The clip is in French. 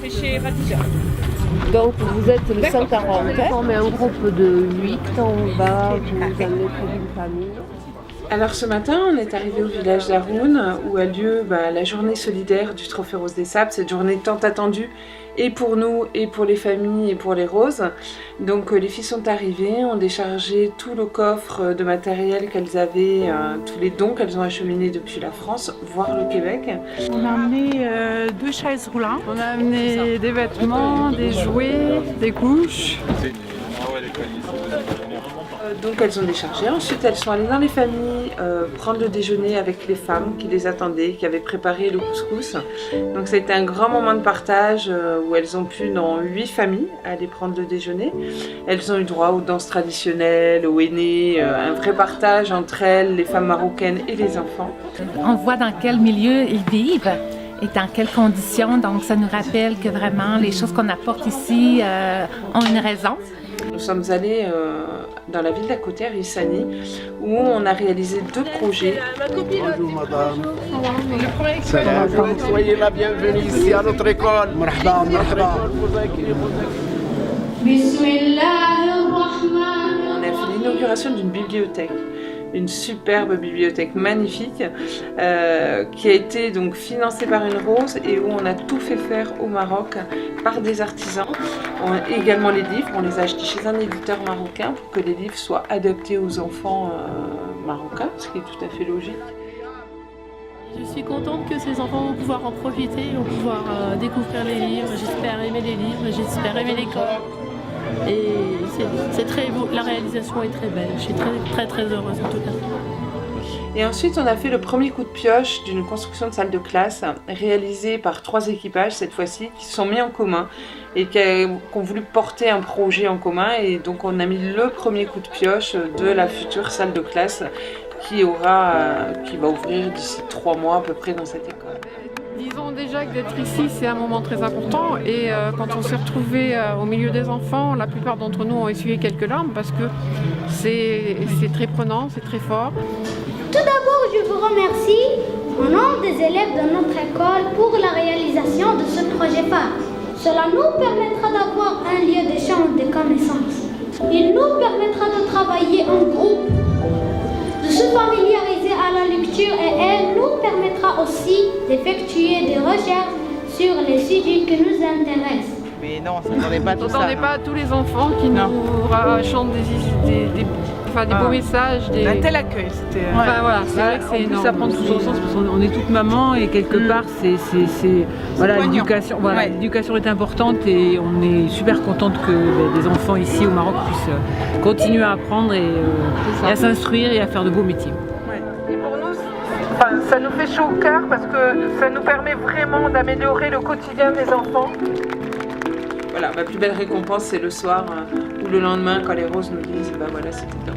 c'est chez Radija. Donc vous êtes le 140, on met un groupe de 8, on va vous amener pour une famille. Alors ce matin, on est arrivé au village d'Haroun où a lieu la journée solidaire du Trophée Rose des Sables, cette journée tant attendue et pour nous et pour les familles et pour les roses. Donc les filles sont arrivées, ont déchargé tout le coffre de matériel qu'elles avaient, tous les dons qu'elles ont acheminés depuis la France, voire le Québec. On a amené 2 chaises roulantes, on a amené des vêtements, des jouets, des couches. Donc elles ont déchargé, ensuite elles sont allées dans les familles prendre le déjeuner avec les femmes qui les attendaient, qui avaient préparé le couscous. Donc ça a été un grand moment de partage où elles ont pu dans 8 familles aller prendre le déjeuner. Elles ont eu droit aux danses traditionnelles, aux aînés, un vrai partage entre elles, les femmes marocaines et les enfants. On voit dans quel milieu ils vivent et dans quelles conditions, donc ça nous rappelle que vraiment les choses qu'on apporte ici ont une raison. Nous sommes allés dans la ville d'à côté, à Rissani, où on a réalisé 2 projets. Bonjour madame. Salam. Soyez la bienvenue ici à notre école. Marhaba, marhaba. On a fait l'inauguration d'une bibliothèque. Une superbe bibliothèque magnifique qui a été donc financée par une rose et où on a tout fait faire au Maroc par des artisans. Également les livres, on les a achetés chez un éditeur marocain pour que les livres soient adaptés aux enfants marocains, ce qui est tout à fait logique. Je suis contente que ces enfants vont pouvoir en profiter, vont pouvoir découvrir les livres. J'espère aimer les livres, j'espère aimer l'école. Et c'est très beau, la réalisation est très belle, je suis très heureuse en tout cas. Et ensuite on a fait le premier coup de pioche d'une construction de salle de classe réalisée par 3 équipages cette fois-ci qui se sont mis en commun et qui ont voulu porter un projet en commun, et donc on a mis le premier coup de pioche de la future salle de classe qui va ouvrir d'ici 3 mois à peu près dans cette école. Disons déjà que d'être ici c'est un moment très important, et quand on s'est retrouvés au milieu des enfants, la plupart d'entre nous ont essuyé quelques larmes parce que c'est très prenant, c'est très fort. Tout d'abord, je vous remercie au nom des élèves de notre école pour la réalisation de ce projet phare. Cela nous permettra d'avoir un lieu d'échange de connaissances. Il nous permettra de travailler en groupe, de se familiariser à la lecture, et elle nous permettra aussi d'effectuer des recherches sur les sujets qui nous intéressent. Mais non, on s'attendait pas à tout ça. On n'attendait pas à tous les enfants qui nous chantent des beaux messages. Un tel accueil, c'était... Enfin, voilà, c'est vrai que c'est énorme. Ça prend tout son sens parce qu'on est toutes mamans et quelque part voilà, l'éducation est importante, et on est super contente que les enfants ici au Maroc puissent continuer à apprendre et à s'instruire et à faire de beaux métiers. Et pour nous, ça nous fait chaud au cœur parce que ça nous permet vraiment d'améliorer le quotidien des enfants. Voilà, ma plus belle récompense c'est le soir ou le lendemain quand les roses nous disent voilà, c'était top.